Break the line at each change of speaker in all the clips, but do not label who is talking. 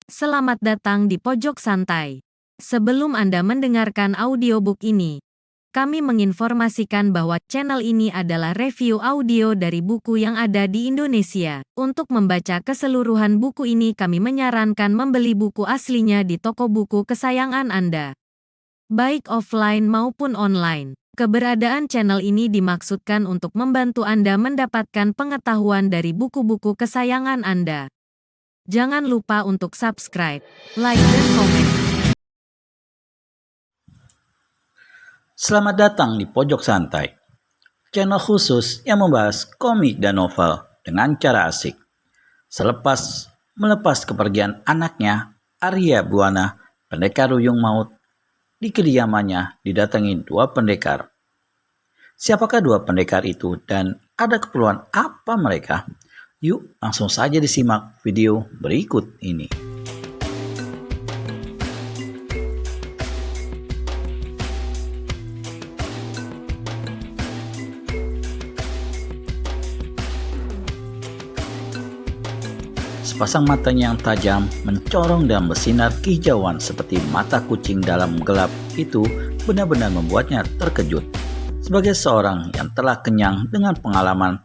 Selamat datang di Pojok Santai. Sebelum Anda mendengarkan audiobook ini, kami menginformasikan bahwa channel ini adalah review audio dari buku yang ada di Indonesia. Untuk membaca keseluruhan buku ini, kami menyarankan membeli buku aslinya di toko buku kesayangan Anda, baik offline maupun online. Keberadaan channel ini dimaksudkan untuk membantu Anda mendapatkan pengetahuan dari buku-buku kesayangan Anda. Jangan lupa untuk subscribe, like, dan komen.
Selamat datang di Pojok Santai, channel khusus yang membahas komik dan novel dengan cara asik. Melepas kepergian anaknya, Arya Buana, pendekar Ruyung Maut, di kediamannya didatangi dua pendekar. Siapakah dua pendekar itu dan ada keperluan apa mereka? Yuk langsung saja disimak video berikut ini. Sepasang matanya yang tajam mencorong dan bersinar kehijauan seperti mata kucing dalam gelap itu benar-benar membuatnya terkejut. Sebagai seorang yang telah kenyang dengan pengalaman,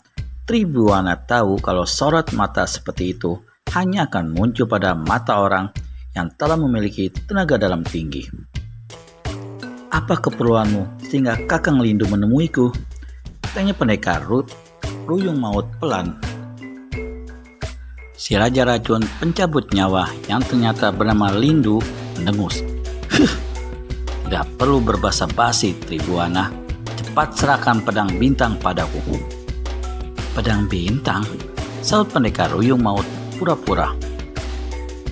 Tribuana tahu kalau sorot mata seperti itu hanya akan muncul pada mata orang yang telah memiliki tenaga dalam tinggi. Apa keperluanmu sehingga Kakang Lindu menemuiku? Tanya pendekar Ruyung Maut pelan. Si Raja Racun pencabut nyawa yang ternyata bernama Lindu mendengus. Tidak perlu berbasa-basi, Tribuana. Cepat serahkan pedang bintang padaku. Pedang bintang? Saut pendekar Ruyung Maut pura-pura.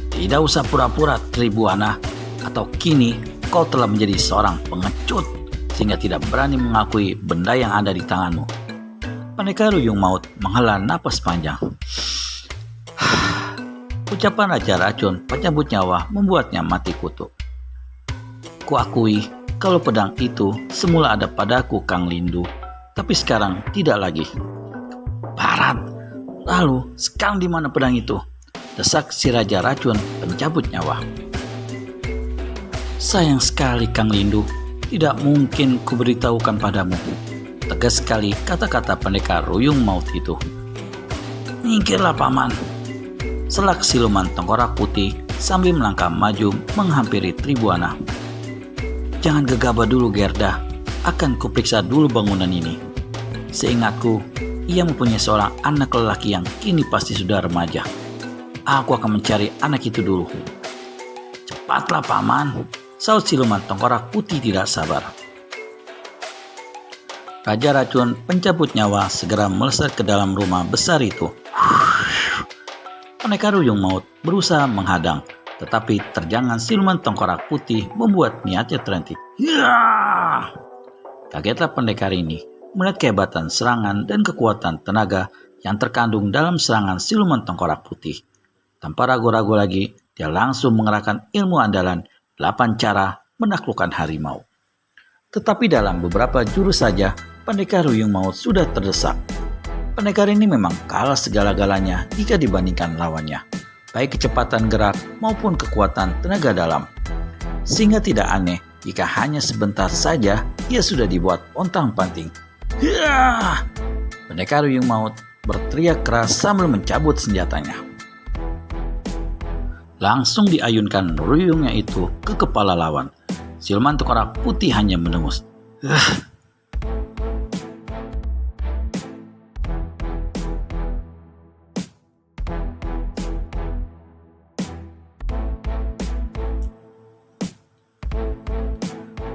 Tidak usah pura-pura, Tribuana. Atau kini kau telah menjadi seorang pengecut sehingga tidak berani mengakui benda yang ada di tanganmu. Pendekar Ruyung Maut menghela napas panjang. Ucapan Raja Racun pencabut nyawa membuatnya mati kutu. Kuakui kalau pedang itu semula ada padaku, Kang Lindu, tapi sekarang tidak lagi. Barat, lalu sekarang di mana pedang itu? Desak si Raja Racun pencabut nyawa. Sayang sekali, Kang Lindu, tidak mungkin kuberitahukan padamu. Tegas sekali kata-kata pendekar Ruyung Maut itu. Minggirlah, Paman. Selak siluman tengkorak putih sambil melangkah maju menghampiri Tribuana. Jangan gegabah dulu, Gerda. Akan kuperiksa dulu bangunan ini. Seingatku, ia mempunyai seorang anak lelaki yang kini pasti sudah remaja. Aku akan mencari anak itu dulu. Cepatlah, Paman. Saut siluman tengkorak putih tidak sabar. Raja Racun pencabut nyawa segera melesat ke dalam rumah besar itu. Pendekar Ruyung Maut berusaha menghadang, tetapi terjangan siluman tengkorak putih membuat niatnya terhenti. Ya! Kagetlah pendekar ini melihat kehebatan serangan dan kekuatan tenaga yang terkandung dalam serangan siluman tengkorak putih. Tanpa ragu-ragu lagi, dia langsung mengerahkan ilmu andalan 8 cara menaklukkan harimau. Tetapi dalam beberapa jurus saja, pendekar Ruyung Maut sudah terdesak. Pendekar ini memang kalah segala-galanya jika dibandingkan lawannya, baik kecepatan gerak maupun kekuatan tenaga dalam. Sehingga tidak aneh jika hanya sebentar saja ia sudah dibuat pontang-panting. Yah! Pendekar Ruyung Maut berteriak keras sambil mencabut senjatanya. Langsung diayunkan ruyungnya itu ke kepala lawan. Siluman tengkorak putih hanya mendengus.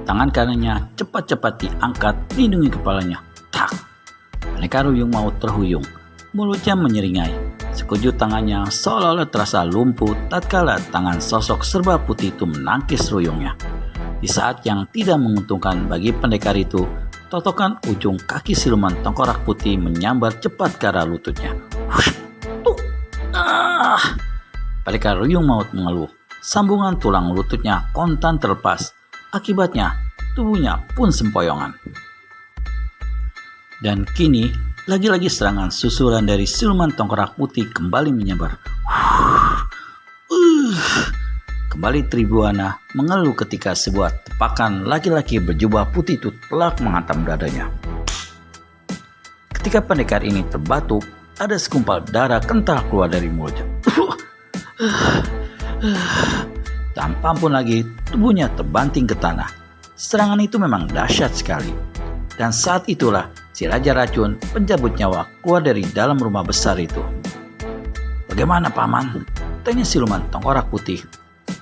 Tangan kanannya cepat-cepat diangkat melindungi kepalanya. Tak! Pendekar Ruyung Maut terhuyung. Mulutnya menyeringai. Sekujur tangannya seolah-olah terasa lumpuh tatkala tangan sosok serba putih itu menangkis ruyungnya. Di saat yang tidak menguntungkan bagi pendekar itu, totokan ujung kaki siluman tengkorak putih menyambar cepat ke arah lututnya. Pendekar Ruyung Maut mengeluh. Sambungan tulang lututnya kontan terlepas. Akibatnya, tubuhnya pun sempoyongan. Dan kini, lagi-lagi serangan susulan dari siluman tengkorak putih kembali menyebar. Kembali Tribuana mengeluh ketika sebuah tepakan laki-laki berjubah putih itu telak menghantam dadanya. Ketika pendekar ini terbatuk, ada segumpal darah kental keluar dari mulutnya. Tanpa ampun lagi, tubuhnya terbanting ke tanah. Serangan itu memang dahsyat sekali. Dan saat itulah si Raja Racun, pencabut nyawa, keluar dari dalam rumah besar itu. "Bagaimana, Paman?" tanya siluman tengkorak putih.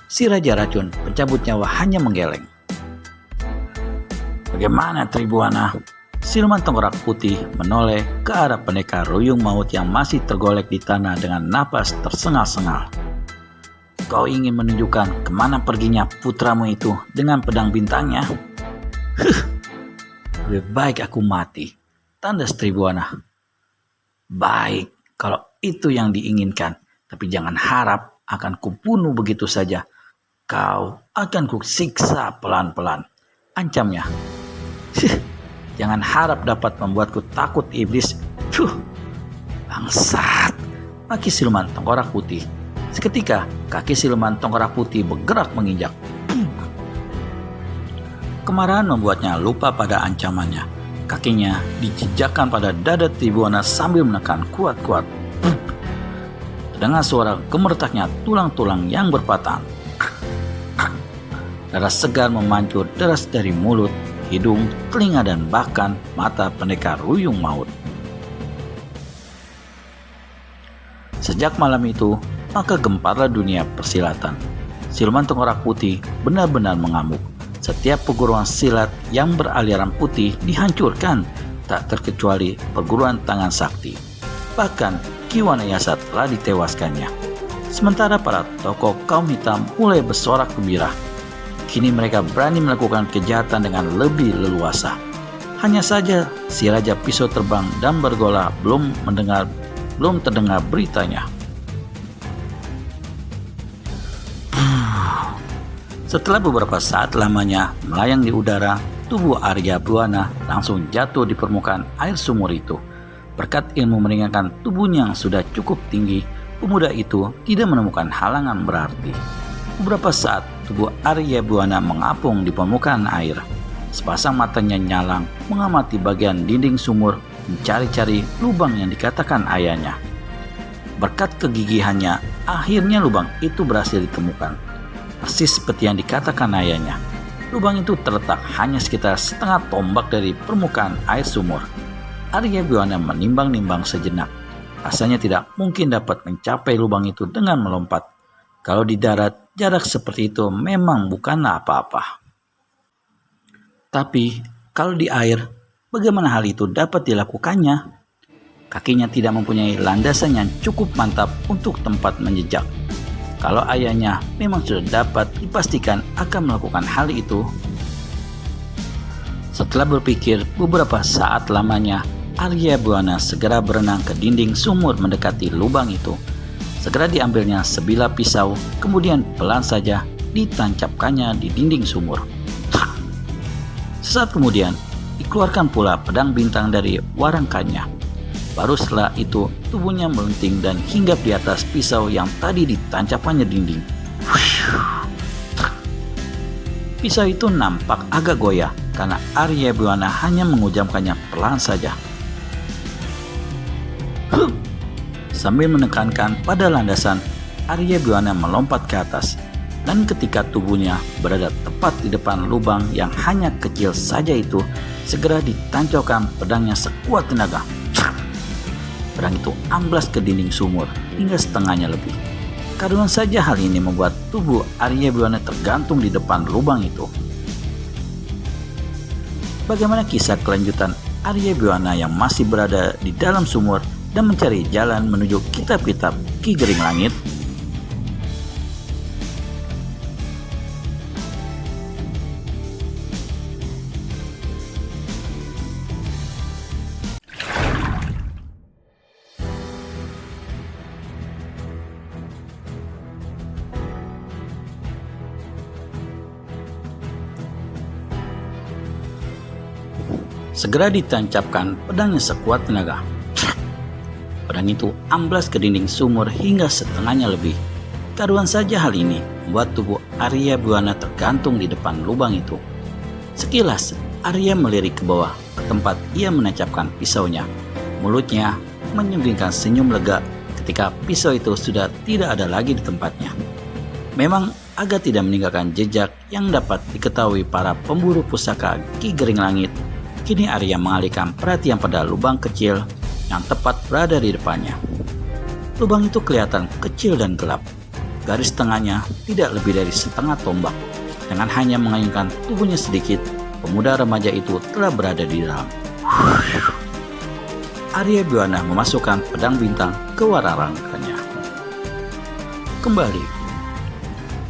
Si Raja Racun, pencabut nyawa, hanya menggeleng. "Bagaimana, Tribuana?" Siluman tengkorak putih menoleh ke arah pendekar ruyung maut yang masih tergolek di tanah dengan napas tersengal-sengal. "Kau ingin menunjukkan kemana perginya putramu itu dengan pedang bintangnya?" "Lebih baik aku mati," tandas Tribuana. "Baik, kalau itu yang diinginkan, tapi jangan harap akan kubunuh begitu saja. Kau akan kusiksa pelan-pelan," ancamnya. "Jangan harap dapat membuatku takut, iblis." "Bangsat," maki siluman tengkorak putih. Seketika kaki siluman tengkorak putih bergerak menginjak. Kemarahan membuatnya lupa pada ancamannya. Kakinya dijejakkan pada dada Tribuana sambil menekan kuat-kuat. Terdengar suara gemertaknya tulang-tulang yang berpatah. Darah segar memancur deras dari mulut, hidung, telinga, dan bahkan mata pendekar ruyung maut. Sejak malam itu, maka gemparlah dunia persilatan. Siluman tengkorak putih benar-benar mengamuk. Setiap perguruan silat yang beraliran putih dihancurkan, tak terkecuali perguruan tangan sakti. Bahkan Ki Wanayasa telah ditewaskannya. Sementara para tokoh kaum hitam mulai bersorak gembira. Kini mereka berani melakukan kejahatan dengan lebih leluasa. Hanya saja si Raja Pisau Terbang dan Bergola belum terdengar beritanya. Setelah beberapa saat lamanya melayang di udara, tubuh Arya Buana langsung jatuh di permukaan air sumur itu. Berkat ilmu meringankan tubuhnya yang sudah cukup tinggi, pemuda itu tidak menemukan halangan berarti. Beberapa saat, tubuh Arya Buana mengapung di permukaan air. Sepasang matanya nyalang, mengamati bagian dinding sumur, mencari-cari lubang yang dikatakan ayahnya. Berkat kegigihannya, akhirnya lubang itu berhasil ditemukan. Persis seperti yang dikatakan ayahnya. Lubang itu terletak hanya sekitar setengah tombak dari permukaan air sumur. Arya Buana menimbang-nimbang sejenak. Rasanya tidak mungkin dapat mencapai lubang itu dengan melompat. Kalau di darat, jarak seperti itu memang bukanlah apa-apa. Tapi, kalau di air, bagaimana hal itu dapat dilakukannya? Kakinya tidak mempunyai landasan yang cukup mantap untuk tempat menjejak. Kalau ayahnya memang sudah dapat dipastikan akan melakukan hal itu. Setelah berpikir beberapa saat lamanya, Arya Buana segera berenang ke dinding sumur mendekati lubang itu. Segera diambilnya sebilah pisau, kemudian pelan saja ditancapkannya di dinding sumur. Sesaat kemudian, dikeluarkan pula pedang bintang dari warangkannya. Baru setelah itu, tubuhnya melenting dan hinggap di atas pisau yang tadi ditancapkannya dinding. Pisau itu nampak agak goyah karena Arya Buana hanya mengujamkannya pelan saja. Sambil menekankan pada landasan, Arya Buana melompat ke atas. Dan ketika tubuhnya berada tepat di depan lubang yang hanya kecil saja itu, segera ditancapkan pedangnya sekuat tenaga. Pedang itu amblas ke dinding sumur hingga setengahnya lebih. Karena saja hal ini membuat tubuh Arya Buana tergantung di depan lubang itu. Bagaimana kisah kelanjutan Arya Buana yang masih berada di dalam sumur dan mencari jalan menuju kitab-kitab Ki Gering Langit? Segera ditancapkan pedangnya sekuat tenaga. Pedang itu amblas ke dinding sumur hingga setengahnya lebih. Karuan saja hal ini membuat tubuh Arya Buana tergantung di depan lubang itu. Sekilas, Arya melirik ke bawah ke tempat ia menancapkan pisaunya. Mulutnya menyembunyikan senyum lega ketika pisau itu sudah tidak ada lagi di tempatnya. Memang agak tidak meninggalkan jejak yang dapat diketahui para pemburu pusaka Ki Gering Langit. Kini Arya mengalihkan perhatian pada lubang kecil yang tepat berada di depannya. Lubang itu kelihatan kecil dan gelap. Garis tengahnya tidak lebih dari setengah tombak. Dengan hanya mengayunkan tubuhnya sedikit, pemuda remaja itu telah berada di dalam. Arya Buana memasukkan pedang bintang ke warangkanya. Kembali,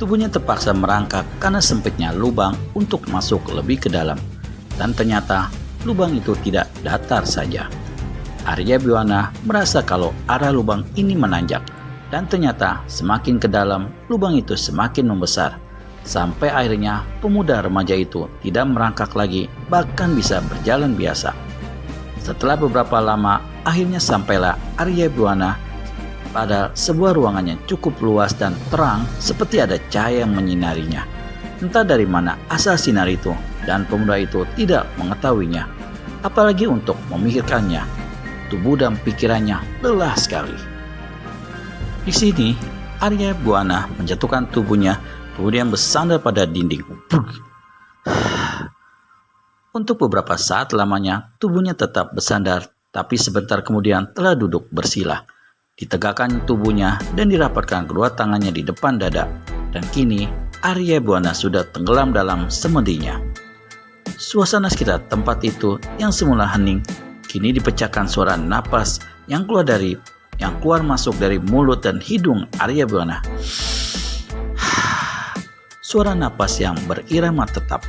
tubuhnya terpaksa merangkak karena sempitnya lubang untuk masuk lebih ke dalam. Dan ternyata lubang itu tidak datar saja. Arya Buana merasa kalau arah lubang ini menanjak. Dan ternyata semakin ke dalam, lubang itu semakin membesar. Sampai akhirnya pemuda remaja itu tidak merangkak lagi, bahkan bisa berjalan biasa. Setelah beberapa lama, akhirnya sampailah Arya Buana pada sebuah ruangan yang cukup luas dan terang, seperti ada cahaya yang menyinarinya. Entah dari mana asal sinar itu, dan pemuda itu tidak mengetahuinya. Apalagi untuk memikirkannya, tubuh dan pikirannya lelah sekali. Di sini, Arya Buana menjatuhkan tubuhnya, kemudian bersandar pada dinding. Untuk beberapa saat lamanya, tubuhnya tetap bersandar, tapi sebentar kemudian telah duduk bersila. Ditegakkan tubuhnya dan dirapatkan kedua tangannya di depan dada. Dan kini, Arya Buana sudah tenggelam dalam semedinya. Suasana sekitar tempat itu yang semula hening, kini dipecahkan suara napas yang keluar masuk dari mulut dan hidung Arya Buana. Suara napas yang berirama tetap.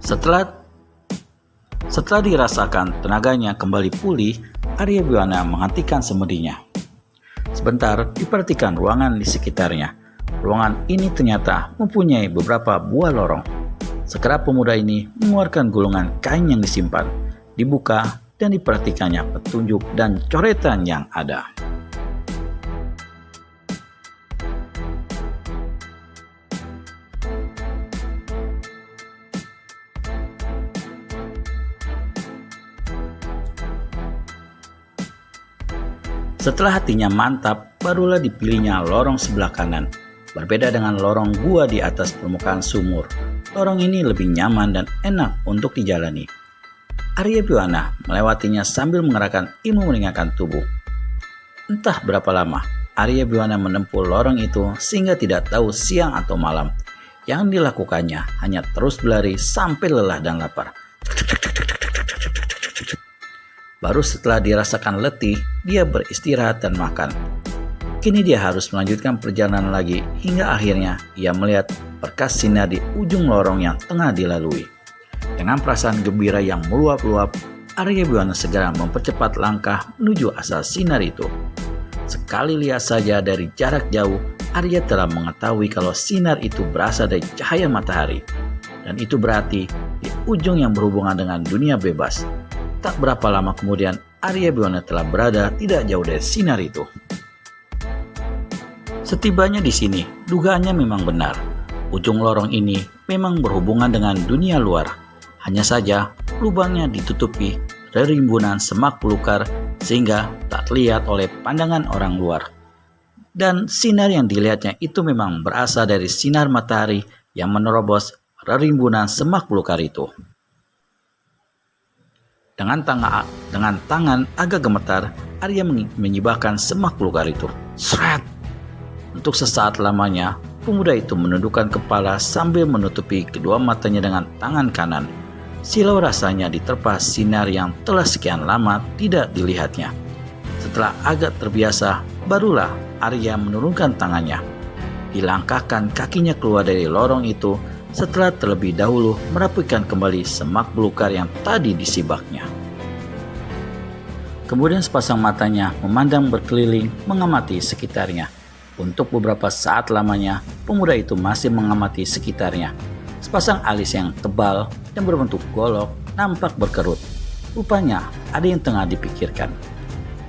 Setelah dirasakan tenaganya kembali pulih, Arya Buana menghentikan semedinya. Sebentar diperhatikan ruangan di sekitarnya. Ruangan ini ternyata mempunyai beberapa buah lorong. Segera pemuda ini mengeluarkan gulungan kain yang disimpan, dibuka, dan diperhatikannya petunjuk dan coretan yang ada. Setelah hatinya mantap, barulah dipilihnya lorong sebelah kanan. Berbeda dengan lorong gua di atas permukaan sumur, lorong ini lebih nyaman dan enak untuk dijalani. Arya Buana melewatinya sambil mengerahkan ilmu meringankan tubuh. Entah berapa lama Arya Buana menempuh lorong itu sehingga tidak tahu siang atau malam. Yang dilakukannya hanya terus berlari sampai lelah dan lapar. Baru setelah dirasakan letih, dia beristirahat dan makan. Kini dia harus melanjutkan perjalanan lagi hingga akhirnya ia melihat berkas sinar di ujung lorong yang tengah dilalui. Dengan perasaan gembira yang meluap-luap, Arya Buana segera mempercepat langkah menuju asal sinar itu. Sekali lihat saja dari jarak jauh, Arya telah mengetahui kalau sinar itu berasal dari cahaya matahari. Dan itu berarti di ujung yang berhubungan dengan dunia bebas. Tak berapa lama kemudian, Arya Buana telah berada tidak jauh dari sinar itu. Setibanya di sini, dugaannya memang benar. Ujung lorong ini memang berhubungan dengan dunia luar. Hanya saja, lubangnya ditutupi rimbunan semak belukar sehingga tak terlihat oleh pandangan orang luar. Dan sinar yang dilihatnya itu memang berasal dari sinar matahari yang menerobos rimbunan semak belukar itu. Dengan tangan agak gemetar, Arya menyibakkan semak belukar itu. Sret! Untuk sesaat lamanya, pemuda itu menundukkan kepala sambil menutupi kedua matanya dengan tangan kanan. Silau rasanya diterpa sinar yang telah sekian lama tidak dilihatnya. Setelah agak terbiasa, barulah Arya menurunkan tangannya. Dilangkahkan kakinya keluar dari lorong itu setelah terlebih dahulu merapikan kembali semak belukar yang tadi disibaknya. Kemudian sepasang matanya memandang berkeliling mengamati sekitarnya. Untuk beberapa saat lamanya, pemuda itu masih mengamati sekitarnya. Sepasang alis yang tebal dan berbentuk golok nampak berkerut. Rupanya ada yang tengah dipikirkan.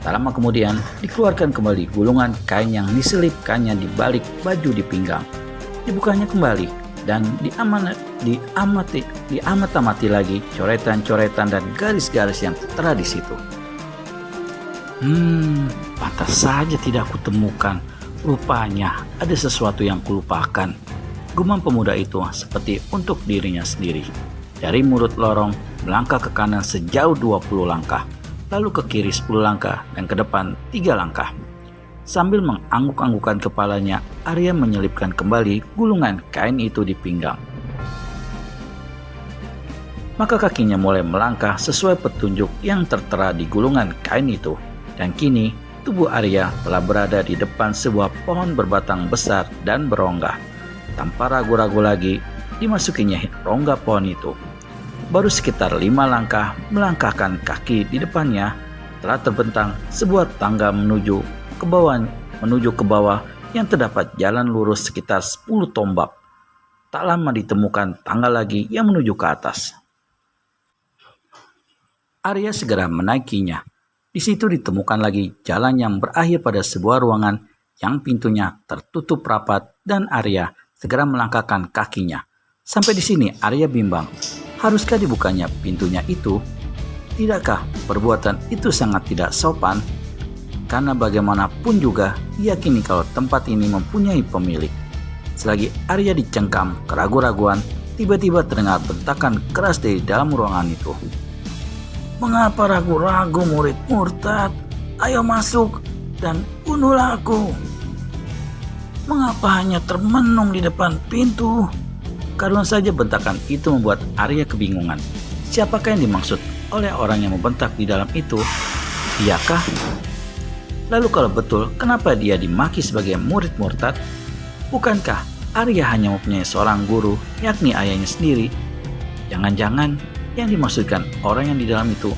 Tak lama kemudian, dikeluarkan kembali gulungan kain yang diselipkannya di balik baju di pinggang. Dibukanya kembali dan diamati lagi coretan-coretan dan garis-garis yang tertera di situ. Pantas saja tidak kutemukan. Rupanya ada sesuatu yang kulupakan. Gumam pemuda itu seperti untuk dirinya sendiri. Dari mulut lorong, melangkah ke kanan sejauh 20 langkah, lalu ke kiri 10 langkah, dan ke depan 3 langkah. Sambil mengangguk-anggukkan kepalanya, Arya menyelipkan kembali gulungan kain itu di pinggang. Maka kakinya mulai melangkah sesuai petunjuk yang tertera di gulungan kain itu. Dan kini, tubuh Arya telah berada di depan sebuah pohon berbatang besar dan berongga. Tanpa ragu-ragu lagi, dimasukinya rongga pohon itu. Baru sekitar 5 langkah melangkahkan kaki di depannya, telah terbentang sebuah tangga menuju ke bawah yang terdapat jalan lurus sekitar 10 tombak. Tak lama ditemukan tangga lagi yang menuju ke atas. Arya segera menaikinya. Di situ ditemukan lagi jalan yang berakhir pada sebuah ruangan yang pintunya tertutup rapat, dan Arya segera melangkahkan kakinya. Sampai di sini Arya bimbang. Haruskah dibukanya pintunya itu? Tidakkah perbuatan itu sangat tidak sopan? Karena bagaimanapun juga diyakini kalau tempat ini mempunyai pemilik. Selagi Arya dicengkam keraguan-raguan, tiba-tiba terdengar bentakan keras dari dalam ruangan itu. "Mengapa ragu-ragu, murid murtad? Ayo masuk dan bunuhlah aku. Mengapa hanya termenung di depan pintu?" Karena saja bentakan itu membuat Arya kebingungan. Siapakah yang dimaksud oleh orang yang membentak di dalam itu? Iyakah? Lalu kalau betul, kenapa dia dimaki sebagai murid murtad? Bukankah Arya hanya mempunyai seorang guru, yakni ayahnya sendiri? Jangan-jangan yang dimaksudkan orang yang di dalam itu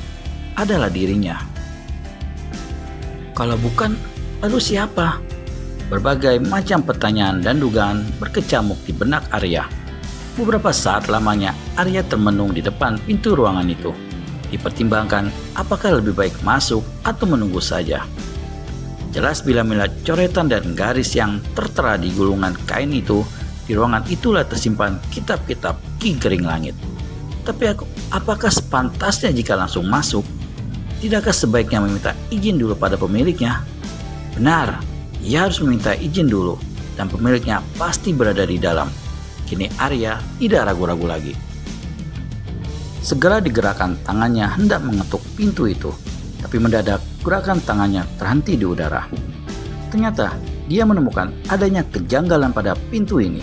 adalah dirinya. Kalau bukan, lalu siapa? Berbagai macam pertanyaan dan dugaan berkecamuk di benak Arya. Beberapa saat lamanya Arya termenung di depan pintu ruangan itu. Dipertimbangkan apakah lebih baik masuk atau menunggu saja. Jelas bila melihat coretan dan garis yang tertera di gulungan kain itu, di ruangan itulah tersimpan kitab-kitab Ki Gering Langit. Tapi apakah sepantasnya jika langsung masuk? Tidakkah sebaiknya meminta izin dulu pada pemiliknya? Benar, ia harus meminta izin dulu, dan pemiliknya pasti berada di dalam. Kini Arya tidak ragu-ragu lagi. Segera digerakkan tangannya hendak mengetuk pintu itu, tapi mendadak gerakan tangannya terhenti di udara. Ternyata dia menemukan adanya kejanggalan pada pintu ini.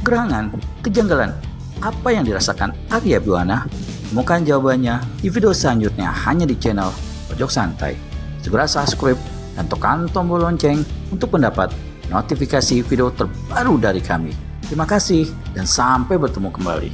Gerangan, kejanggalan, apa yang dirasakan Arya Biwana? Temukan jawabannya di video selanjutnya hanya di channel Pojok Santai. Segera subscribe dan tekan tombol lonceng untuk mendapat notifikasi video terbaru dari kami. Terima kasih dan sampai bertemu kembali.